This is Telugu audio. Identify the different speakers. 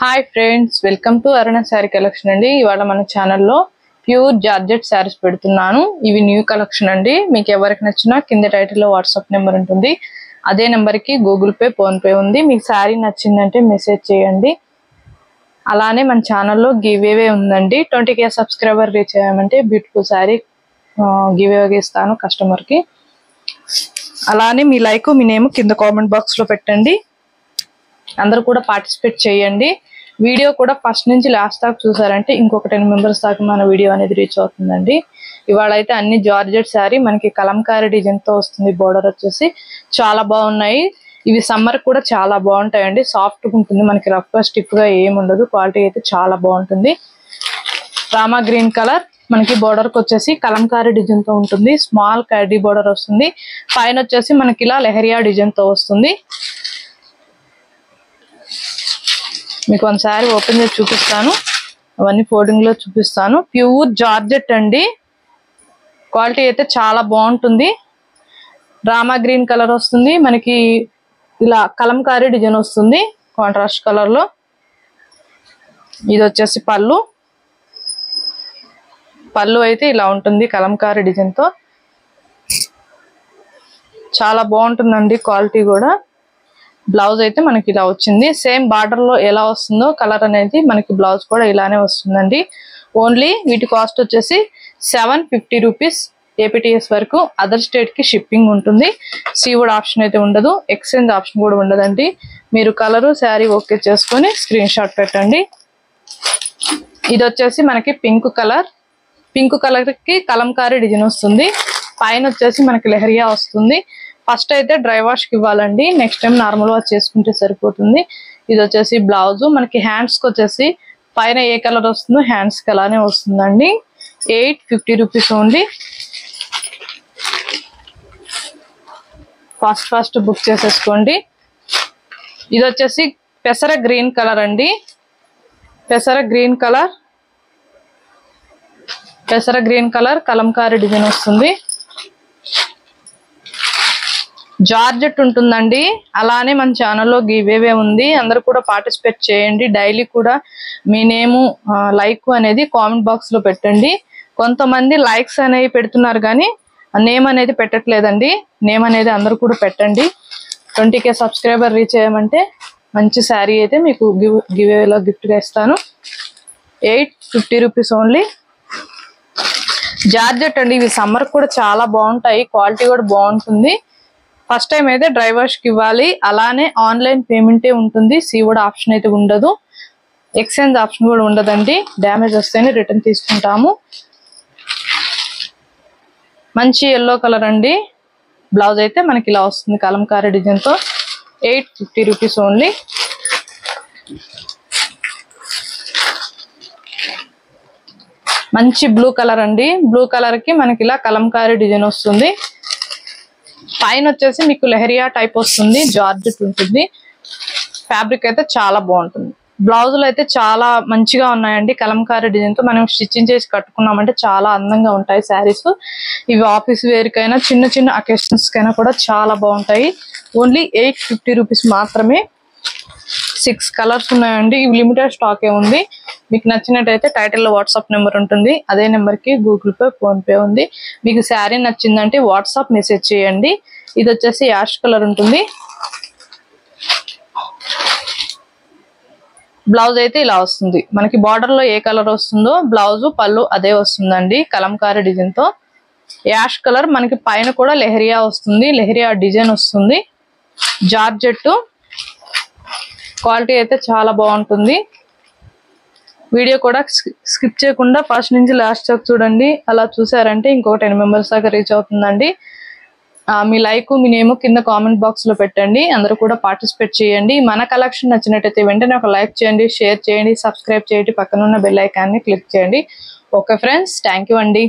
Speaker 1: Hi friends, welcome to Aruna sari collection అండి. ఇవాళ మన ఛానల్లో ప్యూర్ జార్జెట్ శారీస్ పెడుతున్నాను. ఇవి న్యూ కలెక్షన్ అండి. మీకు ఎవరికి నచ్చినా కింద టైటిల్లో వాట్సాప్ నెంబర్ ఉంటుంది. అదే నెంబర్కి గూగుల్ పే, ఫోన్పే ఉంది. మీకు శారీ నచ్చిందంటే మెసేజ్ చేయండి. అలానే మన ఛానల్లో గివ్ అవే ఉందండి. 20K సబ్స్క్రైబర్ రీచ్ అయ్యామంటే బ్యూటిఫుల్ శారీ గివ్ అవే ఇస్తాను కస్టమర్కి. అలానే మీ లైక్, మీ నేమ్ కింద కామెంట్ బాక్స్లో పెట్టండి. అందరూ కూడా పార్టిసిపేట్ చేయండి. వీడియో కూడా ఫస్ట్ నుంచి లాస్ట్ దాకా చూసారంటే ఇంకొక 10 మెంబర్స్ దాకా మన వీడియో అనేది రీచ్ అవుతుందండి. ఇవాళ అయితే అన్ని జార్జెట్ శారీ మనకి కలంకారీ డిజైన్ తో వస్తుంది. బోర్డర్ వచ్చేసి చాలా బాగున్నాయి. ఇవి సమ్మర్ కూడా చాలా బాగుంటాయండి. సాఫ్ట్ గా ఉంటుంది, మనకి రఫ్ గా స్టిఫ్ గా ఏమి ఉండదు. క్వాలిటీ అయితే చాలా బాగుంటుంది. రామా గ్రీన్ కలర్ మనకి బోర్డర్ కి వచ్చేసి కలంకారీ డిజైన్ తో ఉంటుంది. స్మాల్ కడ్డీ బోర్డర్ వస్తుంది. పైన వచ్చేసి మనకి ఇలా లెహరియా డిజైన్ తో వస్తుంది. మీకు ఒకసారి ఓపెన్ చేసి చూపిస్తాను. అవన్నీ ఫోల్డింగ్ లో చూపిస్తాను. ప్యూర్ జార్జెట్ అండి. క్వాలిటీ అయితే చాలా బాగుంటుంది. రామా గ్రీన్ కలర్ వస్తుంది. మనకి ఇలా కలంకారీ డిజైన్ వస్తుంది కాంట్రాస్ట్ కలర్ లో. ఇది వచ్చేసి పళ్ళు అయితే ఇలా ఉంటుంది కలంకారీ డిజైన్ తో. చాలా బాగుంటుందండి క్వాలిటీ కూడా. బ్లౌజ్ అయితే మనకి ఇలా వచ్చింది. సేమ్ బార్డర్ లో ఎలా వస్తుందో కలర్ అనేది మనకి బ్లౌజ్ కూడా ఇలానే వస్తుందండి. ఓన్లీ వీటి కాస్ట్ వచ్చేసి 750 రూపీస్. ఏపీటీఎస్ వరకు. అదర్ స్టేట్ కి షిప్పింగ్ ఉంటుంది. సీవుడ్ ఆప్షన్ అయితే ఉండదు. ఎక్స్చేంజ్ ఆప్షన్ కూడా ఉండదండి. మీరు కలరు శారీ ఓకే చేసుకొని స్క్రీన్ షాట్ పెట్టండి. ఇది వచ్చేసి మనకి పింక్ కలర్ కి కలంకారీ డిజైన్ వస్తుంది. పైన వచ్చేసి మనకి లెహరియా వస్తుంది. ఫస్ట్ అయితే డ్రై వాష్ కి ఇవ్వాలండి. నెక్స్ట్ టైం నార్మల్ వాష్ చేసుకుంటే సరిపోతుంది. ఇది వచ్చేసి బ్లౌజ్. మనకి హ్యాండ్స్ కి వచ్చేసి పైన ఏ కలర్ వస్తుందో హ్యాండ్స్ కి అలానే వస్తుందండి. 850 రూపీస్ ఓన్లీ. ఫస్ట్ బుక్ చేసేసుకోండి. ఇది వచ్చేసి పెసర గ్రీన్ కలర్ అండి. పెసర గ్రీన్ కలర్ కలంకారీ డిజైన్ వస్తుంది. జార్జెట్ ఉంటుందండి. అలానే మన ఛానల్లో గివ్ అవే ఉంది. అందరూ కూడా పార్టిసిపేట్ చేయండి. డైలీ కూడా మీ నేము, లైక్ అనేది కామెంట్ బాక్స్ లో పెట్టండి. కొంతమంది లైక్స్ అనేవి పెడుతున్నారు కానీ నేమ్ అనేది పెట్టట్లేదండి. నేమ్ అనేది అందరూ కూడా పెట్టండి. 20K సబ్స్క్రైబర్ రీచ్ అయ్యామంటే మంచి శారీ అయితే మీకు గివ్ అవేలో గిఫ్ట్ గా ఇస్తాను. 850 రూపీస్ ఓన్లీ. జార్జెట్ అండి. ఇవి సమ్మర్ కూడా చాలా బాగుంటాయి. క్వాలిటీ కూడా బాగుంటుంది. ఫస్ట్ టైం అయితే డ్రై వాష్ కి ఇవ్వాలి. అలానే ఆన్లైన్ పేమెంటే ఉంటుంది. సీవుడ్ ఆప్షన్ అయితే ఉండదు. ఎక్స్చేంజ్ ఆప్షన్ కూడా ఉండదండి. డ్యామేజ్ వస్తేనే రిటర్న్ తీసుకుంటాము. మంచి ఎల్లో కలర్ అండి. బ్లౌజ్ అయితే మనకి ఇలా వస్తుంది కలంకారీ డిజైన్ తో. 850 రూపీస్ ఓన్లీ. మంచి బ్లూ కలర్ అండి. బ్లూ కలర్ కి మనకి ఇలా కలంకారీ డిజైన్ వస్తుంది. పైన వచ్చేసి మీకు లెహరియా టైప్ వస్తుంది. జార్జెట్ ఉంటుంది. ఫ్యాబ్రిక్ అయితే చాలా బాగుంటుంది. బ్లౌజులు అయితే చాలా మంచిగా ఉన్నాయండి. కలంకారీ డిజైన్ తో మనం స్టిచ్చింగ్ చేసి కట్టుకున్నామంటే చాలా అందంగా ఉంటాయి శారీస్. ఇవి ఆఫీస్ వేర్ కైనా చిన్న అకేషన్స్ కైనా కూడా చాలా బాగుంటాయి. ఓన్లీ 850 రూపీస్ మాత్రమే. 6 కలర్స్ ఉన్నాయండి. ఇవి లిమిటెడ్ స్టాకే ఉంది. మీకు నచ్చినట్టయితే టైటిల్లో వాట్సాప్ నెంబర్ ఉంటుంది. అదే నెంబర్కి గూగుల్ పే, ఫోన్పే ఉంది. మీకు శారీ నచ్చిందంటే వాట్సాప్ మెసేజ్ చేయండి. ఇది వచ్చేసి యాష్ కలర్ ఉంటుంది. బ్లౌజ్ అయితే ఇలా వస్తుంది. మనకి బార్డర్ లో ఏ కలర్ వస్తుందో బ్లౌజ్, పళ్ళు అదే వస్తుందండి కలంకారీ డిజైన్ తో. యాష్ కలర్ మనకి పైన కూడా లెహరియా వస్తుంది. లెహరియా డిజైన్ వస్తుంది. జార్జెట్ క్వాలిటీ అయితే చాలా బాగుంటుంది. వీడియో కూడా స్కిప్ చేయకుండా ఫస్ట్ నుంచి లాస్ట్ దాకా చూడండి. అలా చూసారంటే ఇంకొక 10 మెంబర్స్ దాకా రీచ్ అవుతుందండి. మీ లైక్, మీ నేమ్ కింద కామెంట్ బాక్స్ లో పెట్టండి. అందరూ కూడా పార్టిసిపేట్ చేయండి. మన కలెక్షన్ నచ్చినట్టయితే వెంటనే ఒక లైక్ చేయండి, షేర్ చేయండి, సబ్స్క్రైబ్ చేయండి, పక్కన ఉన్న బెల్ ఐకాన్ని క్లిక్ చేయండి. ఓకే ఫ్రెండ్స్, థ్యాంక్ యూ అండి.